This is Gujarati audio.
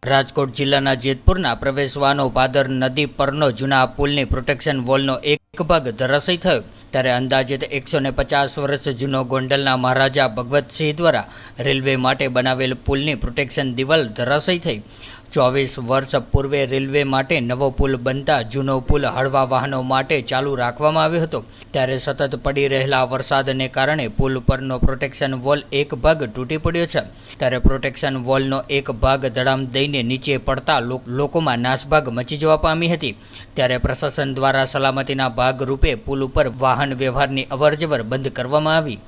રાજકોટ જિલ્લાના જેતપુરના પ્રવેશવાનો ભાદર નદી પરનો જૂના પુલની પ્રોટેક્શન વોલનો એક ભાગ ધરાશયી થયો ત્યારે અંદાજિત 150 વર્ષ જૂનો ગોંડલના મહારાજા ભગવતસિંહ દ્વારા રેલવે માટે બનાવેલ પુલની પ્રોટેક્શન દિવાલ ધરાશયી થઈ। 24 વર્ષ પૂર્વે રેલવે માટે નવો પુલ બનતા જૂનો પુલ હળવા વાહનો માટે ચાલુ રાખવામાં આવ્યો હતો ત્યારે સતત પડી રહેલા વરસાદને કારણે પુલ પરનો પ્રોટેક્શન વોલ એક ભાગ તૂટી પડ્યો છે ત્યારે પ્રોટેક્શન વોલનો એક ભાગ ધડામ દઈને નીચે પડતા લોકોમાં નાસભાગ મચી જવા પામી હતી ત્યારે પ્રશાસન દ્વારા સલામતીના ભાગ રૂપે પુલ ઉપર વાહન વ્યવહારની અવરજવર બંધ કરવામાં આવી।